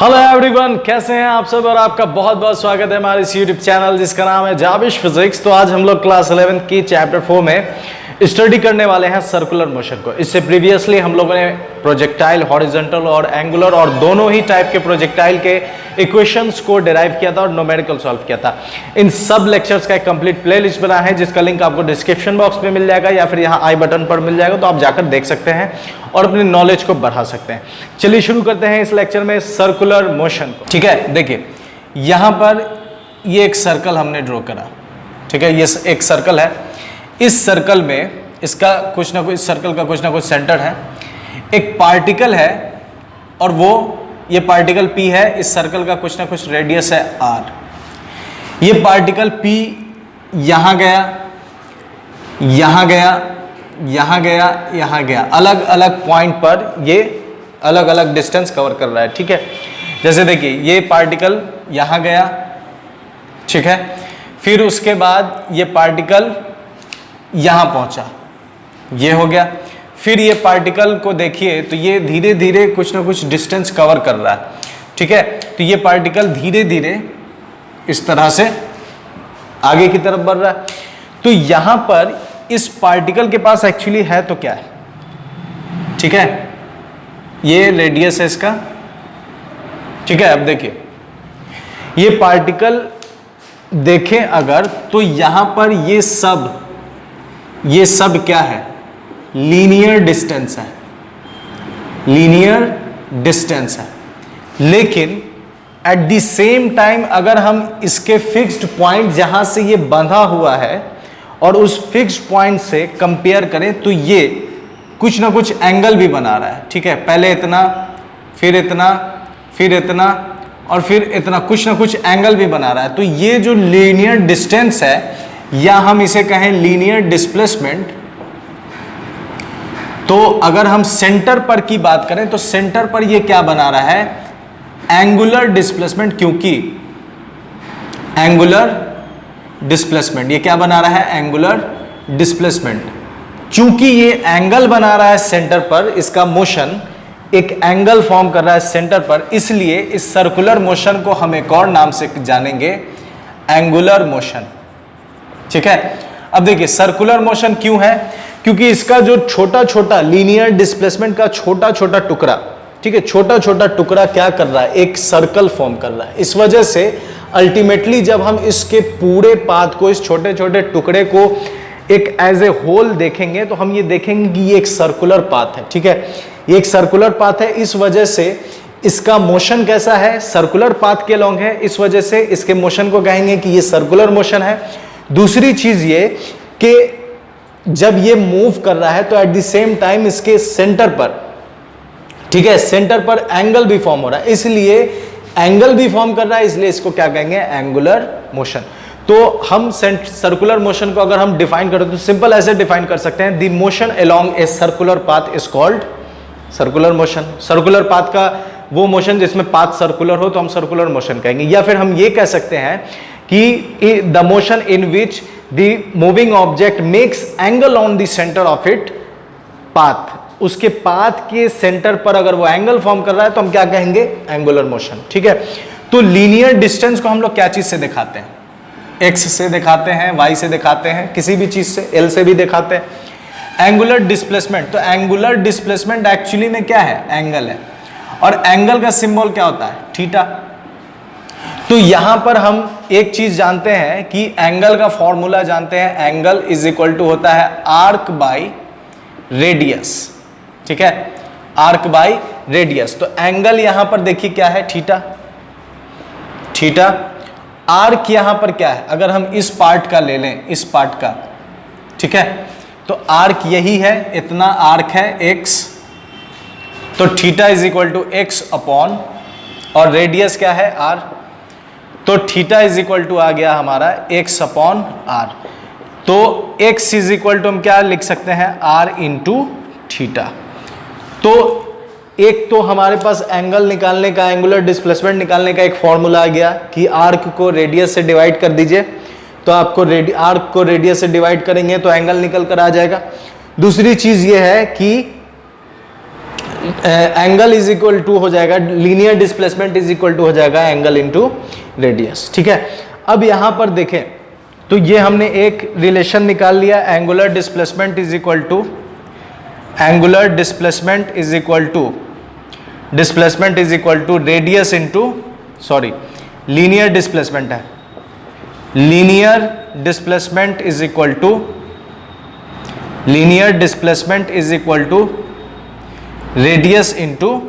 Hello everyone, कैसे हैं आप सब और आपका बहुत बहुत स्वागत है हमारे इस यूट्यूब चैनल जिसका नाम है जाबिश फिजिक्स। तो आज हम लोग क्लास 11 की चैप्टर 4 में स्टडी करने वाले हैं सर्कुलर मोशन को। इससे प्रीवियसली हम लोगों ने प्रोजेक्टाइल, हॉरिजॉन्टल और एंगुलर और दोनों ही टाइप के प्रोजेक्टाइल के इक्वेशंस को डिराइव किया था और न्यूमेरिकल सॉल्व किया था। इन सब लेक्चर्स का एक कंप्लीट प्लेलिस्ट बना है जिसका लिंक आपको डिस्क्रिप्शन बॉक्स में मिल जाएगा या फिर यहाँ आई बटन पर मिल जाएगा, तो आप जाकर देख सकते हैं और अपनी नॉलेज को बढ़ा सकते हैं। चलिए शुरू करते हैं इस लेक्चर में सर्कुलर मोशन को। ठीक है, देखिए यहाँ पर ये एक सर्कल हमने ड्रॉ करा। ठीक है, ये एक सर्कल है। इस सर्कल में इसका कुछ ना कुछ, सर्कल का कुछ ना कुछ सेंटर है, एक पार्टिकल है और वो ये पार्टिकल P है। इस सर्कल का कुछ ना कुछ रेडियस है R। ये पार्टिकल P यहाँ गया, यहाँ गया, यहाँ गया, यहाँ गया, अलग अलग पॉइंट पर ये अलग अलग डिस्टेंस कवर कर रहा है। ठीक है, जैसे देखिए ये पार्टिकल यहाँ गया, ठीक है, फिर उसके बाद ये पार्टिकल यहाँ पहुँचा, ये हो गया। फिर ये पार्टिकल को देखिए तो ये धीरे धीरे कुछ ना कुछ डिस्टेंस कवर कर रहा है। ठीक है, तो ये पार्टिकल धीरे धीरे इस तरह से आगे की तरफ बढ़ रहा है। तो यहाँ पर इस पार्टिकल के पास एक्चुअली है तो क्या है, ठीक है, ये रेडियस है इसका। ठीक है, अब देखिए ये पार्टिकल देखें अगर तो यहाँ पर ये सब क्या है, लीनियर डिस्टेंस है, लीनियर डिस्टेंस है। लेकिन एट द सेम टाइम अगर हम इसके फिक्स्ड पॉइंट जहां से ये बंधा हुआ है और उस फिक्स्ड पॉइंट से कंपेयर करें तो ये कुछ ना कुछ एंगल भी बना रहा है। ठीक है, पहले इतना, फिर इतना, फिर इतना और फिर इतना, कुछ ना कुछ एंगल भी बना रहा है। तो ये जो लीनियर डिस्टेंस है या हम इसे कहें लीनियर डिस्प्लेसमेंट, तो अगर हम सेंटर पर की बात करें तो सेंटर पर ये क्या बना रहा है, एंगुलर डिस्प्लेसमेंट। क्योंकि एंगुलर डिस्प्लेसमेंट ये क्या बना रहा है, एंगुलर डिस्प्लेसमेंट। चूंकि ये एंगल बना रहा है सेंटर पर, इसका मोशन एक एंगल फॉर्म कर रहा है सेंटर पर, इसलिए इस सर्कुलर मोशन को हम एक और नाम से जानेंगे, एंगुलर मोशन। ठीक है, अब देखिए सर्कुलर मोशन क्यों है, क्योंकि इसका जो छोटा छोटा लीनियर डिस्प्लेसमेंट का छोटा छोटा टुकड़ा, ठीक है, छोटा छोटा टुकड़ा क्या कर रहा है, एक सर्कल फॉर्म कर रहा है। इस वजह से अल्टीमेटली जब हम इसके पूरे पाथ को, इस छोटे छोटे टुकड़े को एक एज ए होल देखेंगे तो हम ये देखेंगे कि ये एक सर्कुलर पाथ है। ठीक है, ये एक सर्कुलर पाथ है, इस वजह से इसका मोशन कैसा है, सर्कुलर पाथ के लॉन्ग है, इस वजह से इसके मोशन को कहेंगे कि ये सर्कुलर मोशन है। दूसरी चीज ये कि जब ये मूव कर रहा है तो एट द सेम टाइम इसके सेंटर पर, ठीक है, सेंटर पर एंगल भी फॉर्म हो रहा है, इसलिए एंगल भी फॉर्म कर रहा है, इसलिए इसको क्या कहेंगे, एंगुलर मोशन। तो हम सर्कुलर मोशन को अगर हम डिफाइन करें तो सिंपल ऐसे डिफाइन कर सकते हैं, the motion along a circular path is called circular motion. Circular path का वो मोशन जिसमें पाथ सर्कुलर हो तो हम सर्कुलर मोशन कहेंगे। या फिर हम ये कह सकते हैं कि the motion in which the moving object makes angle on the centre of it path, उसके पाथ के सेंटर पर अगर वो एंगल फॉर्म कर रहा है तो हम क्या कहेंगे, एंगुलर मोशन। ठीक है, तो लीनियर डिस्टेंस को हम लोग क्या चीज से दिखाते हैं, एक्स से दिखाते हैं, वाई से दिखाते हैं, किसी भी चीज से, एल से भी दिखाते हैं। एंगुलर डिस्प्लेसमेंट, तो एंगुलर डिस्प्लेसमेंट एक्चुअली में क्या है, एंगल है, और एंगल का सिंबल क्या होता है, थीटा। तो यहां पर हम एक चीज जानते हैं कि एंगल का फॉर्मूला जानते हैं, एंगल इज इक्वल टू होता है आर्क बाई रेडियस। ठीक है, आर्क बाई रेडियस। तो एंगल यहां पर देखिए क्या है, थीटा, थीटा। आर्क यहां पर क्या है, अगर हम इस पार्ट का ले लें, इस पार्ट का, ठीक है, तो आर्क यही है, इतना आर्क है एक्स, तो theta is equal to x upon, और रेडियस क्या है, आर, तो थीटा इज इक्वल टू आ गया हमारा एक्स अपॉन आर। तो एक्स इज इक्वल टू हम क्या लिख सकते हैं, आर इंटू थीटा। तो एक तो हमारे पास एंगल निकालने का, एंगुलर डिस्प्लेसमेंट निकालने का एक फॉर्मूला आ गया कि आर्क को रेडियस से डिवाइड कर दीजिए, तो आपको आर्क को रेडियस से डिवाइड करेंगे तो एंगल निकल कर आ जाएगा। दूसरी चीज ये है कि एंगल इज इक्वल टू हो जाएगा, linear displacement is equal to हो जाएगा एंगल इनटू रेडियस। ठीक है, अब यहां पर देखें तो ये हमने एक रिलेशन निकाल लिया, angular displacement is equal to radius into linear displacement है, linear displacement is equal to radius into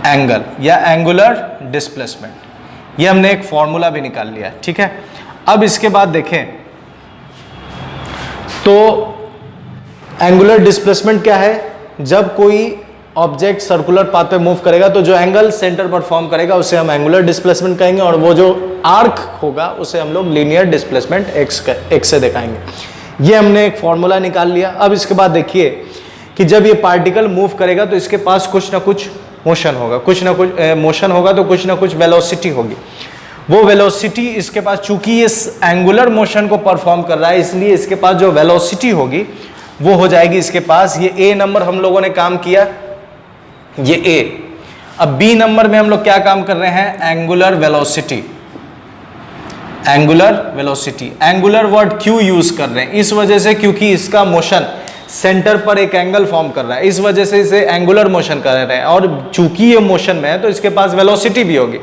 angle या एंगुलर डिस्प्लेसमेंट। ये हमने एक फॉर्मूला भी निकाल लिया है। ठीक है, अब इसके बाद देखें तो एंगुलर डिस्प्लेसमेंट क्या है, जब कोई ऑब्जेक्ट सर्कुलर पाथ पे मूव करेगा तो जो एंगल सेंटर पर फॉर्म करेगा उसे हम एंगुलर डिस्प्लेसमेंट कहेंगे, और वो जो आर्क होगा उसे हम लोग लीनियर डिस्प्लेसमेंट एक्स से दिखाएंगे। ये हमने एक फॉर्मूला निकाल लिया। अब इसके बाद देखिए कि जब ये पार्टिकल मूव करेगा तो इसके पास कुछ ना कुछ मोशन होगा, तो कुछ ना कुछ वेलोसिटी होगी। वो वेलोसिटी इसके पास, चूंकि ये एंगुलर मोशन को परफॉर्म कर रहा है, इसलिए इसके पास जो वेलोसिटी होगी वो हो जाएगी इसके पास, ये ए नंबर हम लोगों ने काम किया, ये ए। अब बी नंबर में हम लोग क्या काम कर रहे हैं, एंगुलर वेलोसिटी। एंगुलर वर्ड क्यों यूज कर रहे हैं, इस वजह से क्योंकि इसका मोशन सेंटर पर एक एंगल फॉर्म कर रहा है, इस वजह से इसे एंगुलर मोशन कर रहे हैं। और चूंकि ये मोशन में है तो इसके पास वेलोसिटी भी होगी,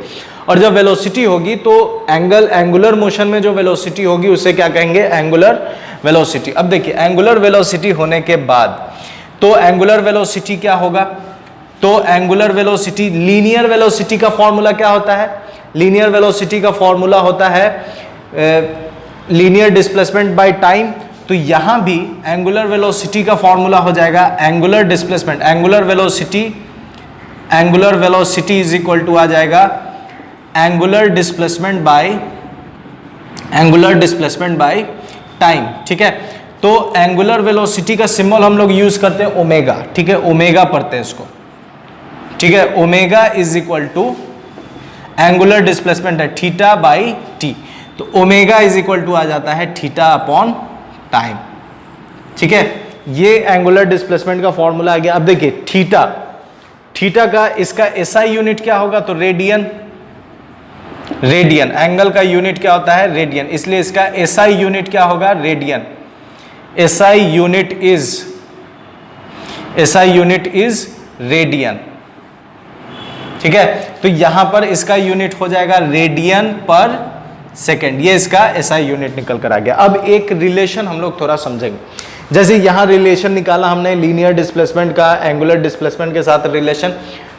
और जब वेलोसिटी होगी तो एंगुलर मोशन में जो वेलोसिटी होगी उसे क्या कहेंगे, एंगुलर वेलोसिटी। अब देखिए एंगुलर वेलोसिटी होने के बाद तो एंगुलर वेलोसिटी क्या होगा, तो एंगुलर वेलोसिटी, लीनियर वेलोसिटी का फॉर्मूला क्या होता है, लीनियर वेलोसिटी का फॉर्मूला होता है लीनियर डिस्प्लेसमेंट बाय टाइम। तो यहां भी एंगुलर वेलोसिटी का फॉर्मूला हो जाएगा angular displacement, angular velocity is equal to आ जाएगा एंगुलर डिस्प्लेसमेंट बाय टाइम। ठीक है, तो एंगुलर वेलोसिटी का सिंबल हम लोग यूज करते हैं ओमेगा। ठीक है, ओमेगा पढ़ते हैं इसको। ठीक है, omega is equal to angular displacement है थीटा बाई टी, तो ओमेगा इज इक्वल टू आ जाता है थीटा अपॉन टाइम। ठीक है, ये एंगुलर डिस्प्लेसमेंट का फॉर्मूला आ गया। अब देखिए थीटा का इसका एसआई यूनिट क्या होगा, तो रेडियन, एंगल का यूनिट क्या होता है, रेडियन, इसलिए इसका एसआई यूनिट क्या होगा, radian. SI unit is radian. ठीक है, तो यहां पर इसका यूनिट हो जाएगा रेडियन पर सेकेंड, ये इसका एसआई यूनिट निकल कर आ गया। अब एक रिलेशन हम लोग थोड़ा समझेंगे, जैसे यहां रिलेशन निकाला हमने लीनियर डिस्प्लेसमेंट का एंगुलर डिस्प्लेसमेंट के साथ रिलेशन,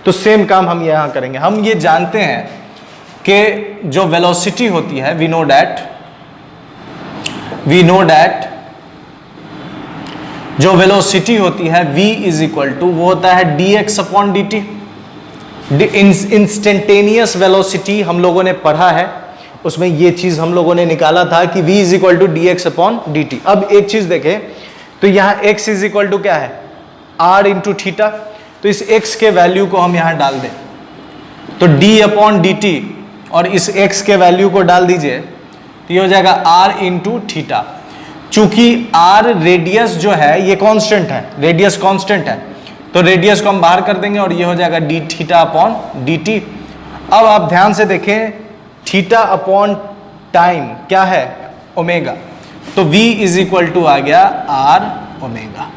तो सेम काम हम यहां करेंगे। हम ये जानते हैं कि जो वेलोसिटी होती है, वी नो डैट जो वेलोसिटी होती है v इज इक्वल टू, वो होता है dx upon dt। Instantaneous velocity हम लोगों ने पढ़ा है, उसमें ये चीज हम लोगों ने निकाला था कि v is equal to dx upon dt। अब एक चीज देखें तो यहां x इज इक्वल टू क्या है, r इंटू थीटा, तो इस x के वैल्यू को हम यहां डाल दें तो d अपॉन dt, और इस x के वैल्यू को डाल दीजिए तो ये हो जाएगा r इंटू थीटा। चूंकि r रेडियस जो है ये कांस्टेंट है, रेडियस कांस्टेंट है, तो रेडियस को हम बाहर कर देंगे और ये हो जाएगा d थीटा अपॉन dt। अब आप ध्यान से देखें, थीटा अपॉन टाइम क्या है, ओमेगा, तो v इज इक्वल टू आ गया r ओमेगा।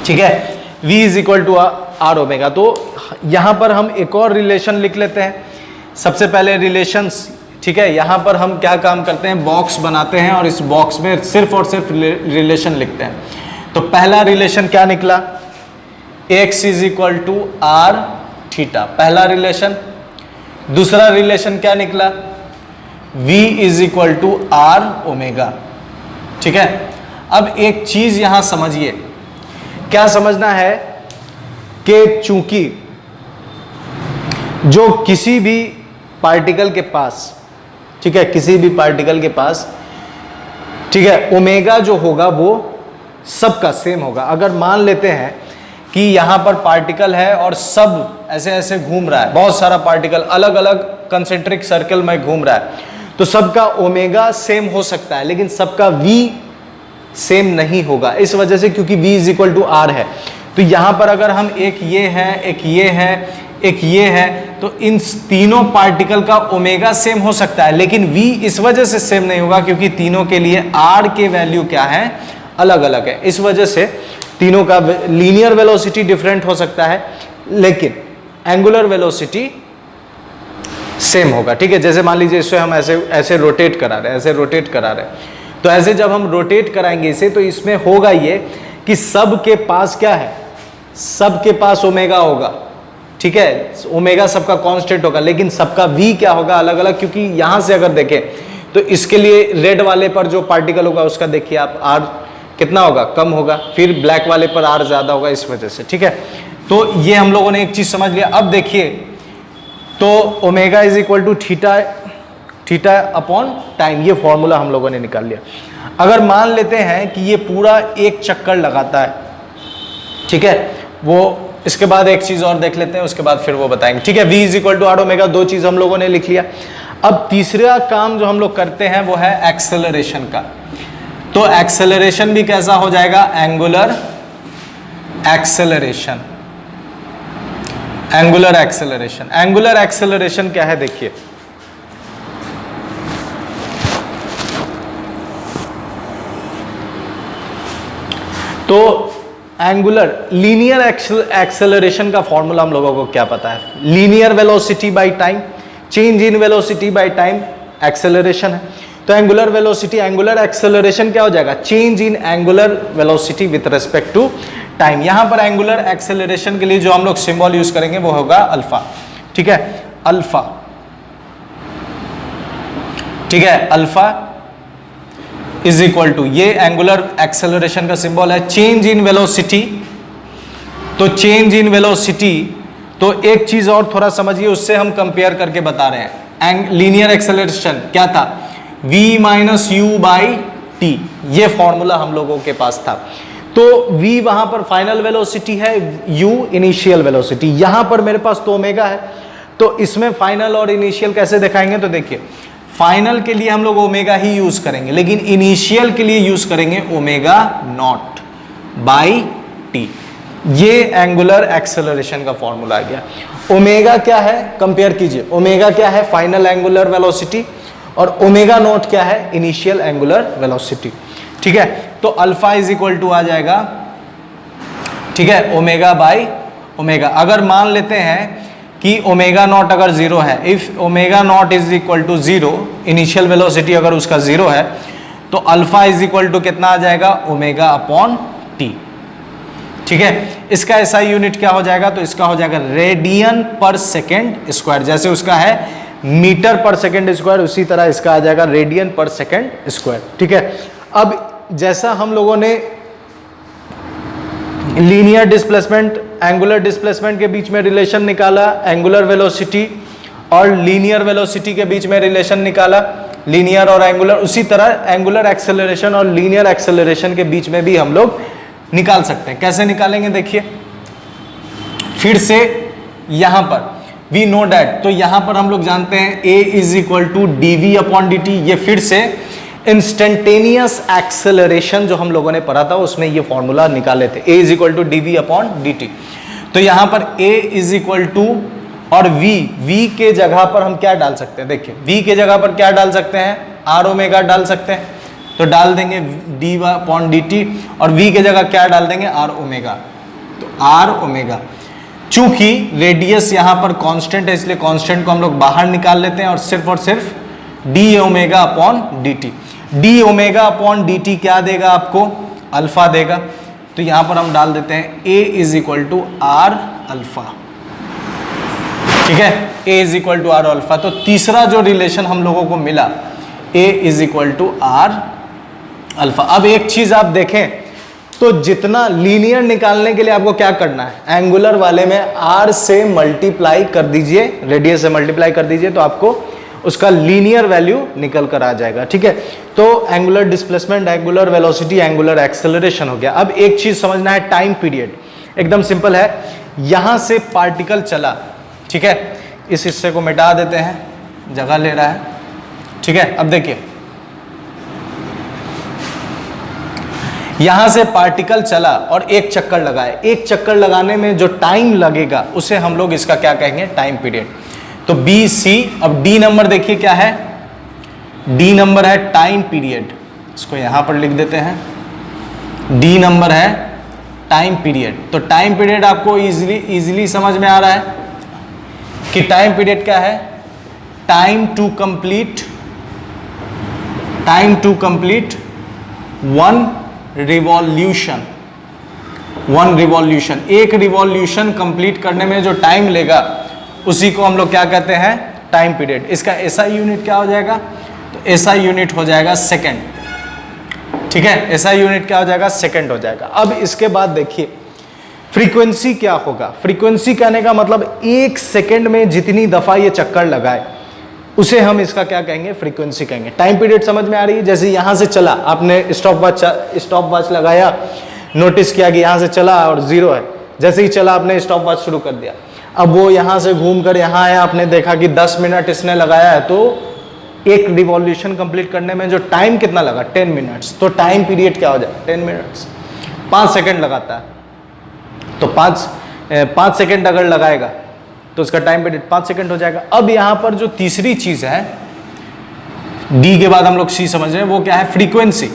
ठीक है, v is equal to r omega. तो यहां पर हम एक और रिलेशन लिख लेते हैं। सबसे पहले रिलेशंस, ठीक है, यहां पर हम क्या काम करते हैं, बॉक्स बनाते हैं और इस बॉक्स में सिर्फ और सिर्फ रिलेशन लिखते हैं। तो पहला रिलेशन क्या निकला, x is equal to r theta, पहला रिलेशन। दूसरा रिलेशन क्या निकला, v is equal to r omega. ठीक है, अब एक चीज यहां समझिए, क्या समझना है कि चूंकि जो किसी भी पार्टिकल के पास, ठीक है, किसी भी पार्टिकल के पास, ठीक है, ओमेगा जो होगा वो सबका सेम होगा। अगर मान लेते हैं कि यहां पर पार्टिकल है और सब ऐसे ऐसे घूम रहा है, बहुत सारा पार्टिकल अलग अलग कंसेंट्रिक सर्कल में घूम रहा है, तो सबका ओमेगा सेम हो सकता है, लेकिन सबका v सेम नहीं होगा। इस वजह से क्योंकि v is equal to r है, तो यहां पर अगर हम एक ये है, एक ये है, एक ये है, तो इन तीनों पार्टिकल का ओमेगा सेम हो सकता है, लेकिन v इस वजह से सेम नहीं होगा क्योंकि तीनों के लिए r के वैल्यू क्या है, अलग अलग है। इस वजह से तीनों का लीनियर वेलोसिटी डिफरेंट हो सकता है, लेकिन एंगुलर वेलोसिटी सेम होगा। ठीक है, जैसे मान लीजिए इसे हम ऐसे ऐसे रोटेट करा रहे हैं, ऐसे रोटेट करा रहे हैं, तो ऐसे जब हम रोटेट कराएंगे इसे, तो इसमें होगा ये कि सब के पास क्या है, सबके पास ओमेगा होगा। ठीक है, ओमेगा सबका कांस्टेंट होगा, लेकिन सबका v क्या होगा, अलग अलग। क्योंकि यहां से अगर देखें तो इसके लिए रेड वाले पर जो पार्टिकल होगा उसका देखिए आप r कितना होगा, कम होगा, फिर ब्लैक वाले पर r ज्यादा होगा, इस वजह से। ठीक है, तो ये हम लोगों ने एक चीज समझ लिया। अब देखिए, तो omega is equal to theta upon time, ये फॉर्मूला हम लोगों ने निकाल लिया। अगर मान लेते हैं कि ये पूरा एक चक्कर लगाता है, ठीक है, वो इसके बाद एक चीज और देख लेते हैं, उसके बाद फिर वो बताएंगे। ठीक है, v is equal to r omega, दो चीज हम लोगों ने लिख लिया। अब तीसरा काम जो हम लोग करते हैं वो है एक्सेलरेशन का। तो एक्सेलरेशन भी कैसा हो जाएगा, angular acceleration. Angular acceleration, angular acceleration क्या है देखिए, तो एंगुलर लीनियर एक्सेलरेशन का फॉर्मूला हम लोगों को क्या पता है, linear velocity by time, change in velocity by time acceleration है। तो एंगुलर वेलोसिटी, एंगुलर एक्सेलरेशन क्या हो जाएगा, change in angular velocity with respect to time. यहां पर एंगुलर एक्सेलरेशन के लिए जो हम लोग सिंबल यूज करेंगे वो होगा अल्फा। ठीक है, अल्फा, ठीक है, अल्फा इज इक्वल टू, ये एंगुलर एक्सेलरेशन का सिंबल है, चेंज इन वेलोसिटी। तो चेंज इन वेलोसिटी, तो एक चीज और थोड़ा समझिए, उससे हम कंपेयर करके बता रहे हैं। लीनियर एक्सेलरेशन क्या था, v minus you by T, ये फॉर्मूला हम लोगों के पास था। तो v वहां पर फाइनल वेलोसिटी है, u इनिशियल वेलोसिटी, यहां पर मेरे पास तो ओमेगा है, तो इसमें फाइनल और इनिशियल कैसे दिखाएंगे, तो देखिए फाइनल के लिए हम लोग ओमेगा ही यूज करेंगे, लेकिन इनिशियल के लिए यूज करेंगे ओमेगा नॉट बाई टी। ये एंगुलर एक्सेलरेशन का फॉर्मूला आ गया। ओमेगा क्या है, कंपेयर कीजिए, ओमेगा क्या है, फाइनल एंगुलर वेलोसिटी, और ओमेगा नॉट क्या है, इनिशियल एंगुलर वेलोसिटी। ठीक है, तो अल्फा इज इक्वल टू आ जाएगा, ठीक है, ओमेगा बाई ओमेगा। अगर मान लेते हैं कि ओमेगा नॉट अगर जीरो है, if omega naught is equal to zero, initial velocity अगर उसका जीरो है, तो अल्फा इज इक्वल टू कितना आ जाएगा, ओमेगा अपॉन टी। ठीक है, इसका ऐसा यूनिट क्या हो जाएगा, तो इसका हो जाएगा रेडियन पर सेकेंड स्क्वायर। जैसे उसका है मीटर पर सेकेंड स्क्वायर, उसी तरह इसका आ जाएगा रेडियन पर सेकेंड स्क्वायर। ठीक है, अब जैसा हम लोगों ने लीनियर डिस्प्लेसमेंट, एंगुलर डिस्प्लेसमेंट के बीच में रिलेशन निकाला, एंगुलर वेलोसिटी और लीनियर वेलोसिटी के बीच में रिलेशन निकाला, लीनियर और एंगुलर, उसी तरह एंगुलर एक्सेलरेशन और लीनियर एक्सेलरेशन के बीच में भी हम लोग निकाल सकते हैं। कैसे निकालेंगे देखिए, फिर से यहां पर वी नो डैट, तो यहां पर हम लोग जानते हैं a is equal to d v upon d t. ये फिर से इंस्टेंटेनियस एक्सेलरेशन जो हम लोगों ने पढ़ा था उसमें ये फॉर्मूला निकाले थे, a is equal to d v upon d t. तो यहां पर a इज इक्वल टू, और v के जगह पर हम क्या डाल सकते हैं, देखिए v के जगह पर क्या डाल सकते हैं, r ओमेगा डाल सकते हैं, तो डाल देंगे डी अपॉन डी टी, और v के जगह क्या डाल देंगे, r ओमेगा, तो r ओमेगा। चूंकि रेडियस यहां पर कांस्टेंट है, इसलिए कांस्टेंट को हम लोग बाहर निकाल लेते हैं और सिर्फ D omega upon d T. D omega upon d T क्या देगा आपको, अल्फा देगा। तो यहां पर हम डाल देते हैं a is equal to r alpha. ठीक है, a is equal to r alpha. तो तीसरा जो रिलेशन हम लोगों को मिला, a is equal to r alpha. अब एक चीज आप देखें, तो जितना लीनियर निकालने के लिए आपको क्या करना है, एंगुलर वाले में r से मल्टीप्लाई कर दीजिए, रेडियस से मल्टीप्लाई कर दीजिए, तो आपको उसका लीनियर वैल्यू निकल कर आ जाएगा। ठीक है, तो angular displacement, angular velocity, angular acceleration हो गया। अब एक चीज समझना है, टाइम पीरियड एकदम सिंपल है। यहां से पार्टिकल चला, ठीक है, इस हिस्से को मिटा देते हैं, जगह ले रहा है। ठीक है, अब देखिए यहां से पार्टिकल चला और एक चक्कर लगाए, एक चक्कर लगाने में जो टाइम लगेगा उसे हम लोग इसका क्या कहेंगे, टाइम पीरियड। तो बी सी। अब डी नंबर देखिए क्या है, डी नंबर है टाइम पीरियड, इसको यहां पर लिख देते हैं। डी नंबर है टाइम पीरियड। तो टाइम पीरियड आपको इजीली समझ में आ रहा है कि टाइम पीरियड क्या है, time to complete one revolution. एक रिवॉल्यूशन कंप्लीट करने में जो टाइम लेगा उसी को हम लोग क्या कहते हैं, टाइम पीरियड। इसका एसआई यूनिट क्या हो जाएगा, तो एसआई यूनिट हो जाएगा सेकंड। ठीक है, एसआई यूनिट क्या हो जाएगा, सेकंड हो जाएगा। अब इसके बाद देखिए फ्रीक्वेंसी क्या होगा। फ्रीक्वेंसी कहने का मतलब एक सेकंड में जितनी दफा ये चक्कर लगाए उसे हम इसका क्या कहेंगे, फ्रीक्वेंसी कहेंगे। टाइम पीरियड समझ में आ रही है, जैसे यहां से चला, आपने स्टॉप वॉच लगाया, नोटिस किया कि यहां से चला और 0 है, जैसे ही चला आपने स्टॉप वॉच शुरू कर दिया, अब वो यहां से घूमकर यहां आया, आपने देखा कि 10 मिनट इसने लगाया है, तो एक रिवॉल्यूशन कंप्लीट करने में जो टाइम कितना लगा, 10 मिनट्स। तो टाइम पीरियड क्या हो जाए, 10 मिनट्स। 5 सेकंड लगाता है तो 5 सेकंड अगर लगाएगा तो उसका टाइम पीरियड 5 सेकंड हो जाएगा। अब यहां पर जो तीसरी चीज है, डी के बाद हम लोग सी समझ रहे हैं, वो क्या है, फ्रीक्वेंसी।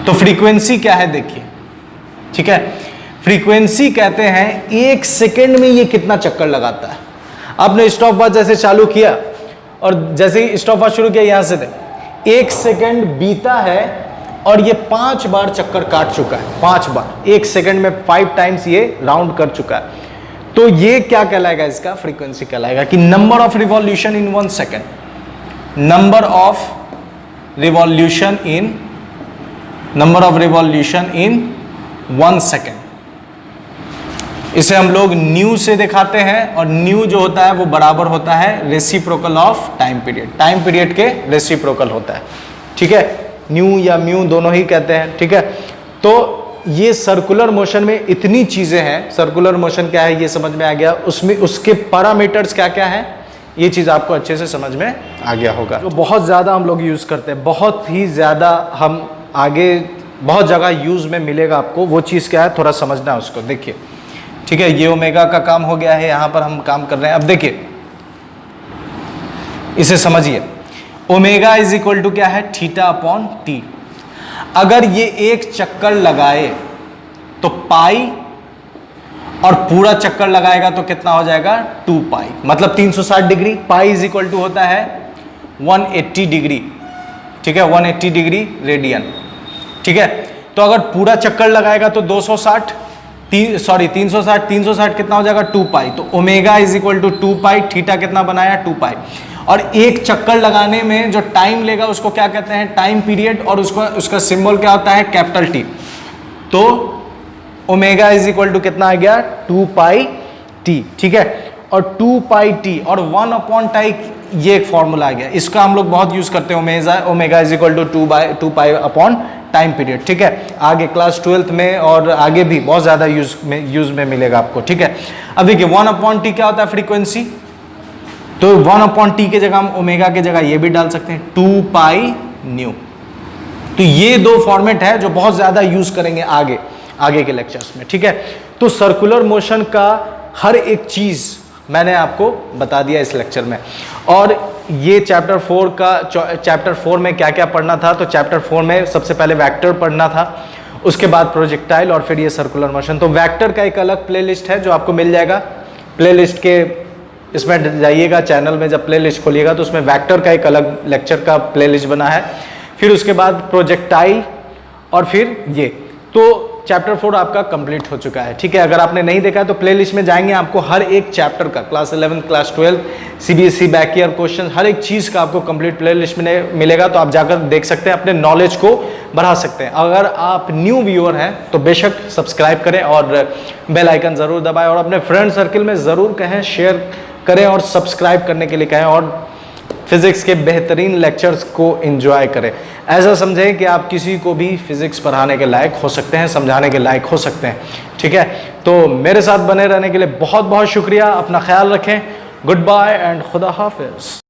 तो फ्रीक्वेंसी क्या है देखिए, ठीक है, फ्रीक्वेंसी कहते हैं एक सेकंड में ये कितना चक्कर लगाता है। आपने स्टॉप वॉच जैसे चालू किया और जैसे ही स्टॉप वॉच शुरू किया, यहां से देख 1 सेकंड बीता है और ये 5 बार चक्कर काट चुका है, 5 बार, 1 सेकंड में 5 टाइम्स ये राउंड कर चुका है। तो ये क्या कहलाएगा, इसका फ्रीक्वेंसी कहलाएगा कि number of revolution in 1 second, number of revolution in 1 second. इसे हम लोग न्यू से दिखाते हैं और न्यू जो होता है वो बराबर होता है reciprocal of time period. Time period के रेसिप्रोकल होता है, ठीक है, न्यू या म्यू दोनों ही कहते हैं, ठीक है। तो ये सर्कुलर मोशन में इतनी चीजें हैं, सर्कुलर मोशन क्या है ये समझ में आ गया, उसमें उसके पैरामीटर्स क्या क्या है ये चीज आपको अच्छे से समझ में आ गया होगा। तो बहुत ज्यादा हम लोग यूज करते हैं, बहुत ही ज्यादा, हम आगे बहुत जगह यूज में मिलेगा आपको, वो चीज क्या है थोड़ा समझना है उसको। देखिए, ठीक है, ये ओमेगा का काम हो गया है, यहां पर हम काम कर रहे हैं। अब देखिए इसे समझिए, ओमेगा इज इक्वल टू क्या है, थीटा अपॉन टी। अगर ये एक चक्कर लगाए तो पाई, और पूरा चक्कर लगाएगा तो कितना हो जाएगा, 2 पाई, मतलब 360 degree. Pi is equal to होता है 180 डिग्री, ठीक है, 180 डिग्री रेडियन, ठीक है। तो अगर पूरा चक्कर लगाएगा तो 360 कितना हो जाएगा, 2 पाई। तो omega is equal to 2 pi, theta कितना बनाया, 2 पाई। और एक चक्कर लगाने में जो टाइम लेगा उसको क्या कहते हैं, टाइम पीरियड, और उसका सिंबल क्या होता है, कैपिटल टी। तो ओमेगा इज इक्वल टू कितना आ गया, 2 पाई टी, ठीक है। और 2 पाई टी और 1 अपॉन टाई, ये एक फॉर्मूला आ गया, इसका हम लोग बहुत यूज करते हैं, omega is equal to 2 pi upon time period, ठीक है। आगे क्लास 12th में और आगे भी बहुत ज्यादा यूज में मिलेगा आपको, ठीक है। अब देखिए 1 अपॉन टी क्या होता है, फ्रीक्वेंसी। तो 1 अपॉन टी के जगह हम ओमेगा के जगह ये भी डाल सकते हैं, 2 पाई न्यू। तो ये 2 फॉर्मेट है जो बहुत ज्यादा यूज करेंगे आगे के लेक्चर्स में, ठीक है। तो सर्कुलर मोशन का हर एक चीज मैंने आपको बता दिया इस लेक्चर में। और ये चैप्टर 4 में क्या क्या पढ़ना था, तो चैप्टर 4 में सबसे पहले वेक्टर पढ़ना था, उसके बाद प्रोजेक्टाइल और फिर ये सर्कुलर मोशन। तो वेक्टर का एक अलग प्लेलिस्ट है जो आपको मिल जाएगा, प्लेलिस्ट के इसमें जाइएगा, चैनल में जब प्लेलिस्ट खोलिएगा तो उसमें वेक्टर का एक अलग लेक्चर का प्लेलिस्ट बना है। फिर उसके बाद प्रोजेक्टाइल और फिर ये, तो चैप्टर 4 आपका कंप्लीट हो चुका है, ठीक है। अगर आपने नहीं देखा है तो प्लेलिस्ट में जाएंगे, आपको हर एक चैप्टर का, class 11 class 12 CBSE back year question, हर एक चीज़ का आपको कंप्लीट प्लेलिस्ट में मिलेगा। तो आप जाकर देख सकते हैं, अपने नॉलेज को बढ़ा सकते हैं। अगर आप न्यू व्यूअर हैं तो बेशक सब्सक्राइब करें और बेल आइकन ज़रूर दबाएं, और अपने फ्रेंड सर्किल में ज़रूर कहें, शेयर करें और सब्सक्राइब करने के लिए कहें, और फिजिक्स के बेहतरीन लेक्चर्स को एंजॉय करें। ऐसा समझें कि आप किसी को भी फिजिक्स पढ़ाने के लायक हो सकते हैं, समझाने के लायक हो सकते हैं, ठीक है। तो मेरे साथ बने रहने के लिए बहुत बहुत शुक्रिया। अपना ख्याल रखें। गुड बाय एंड खुदा हाफिज।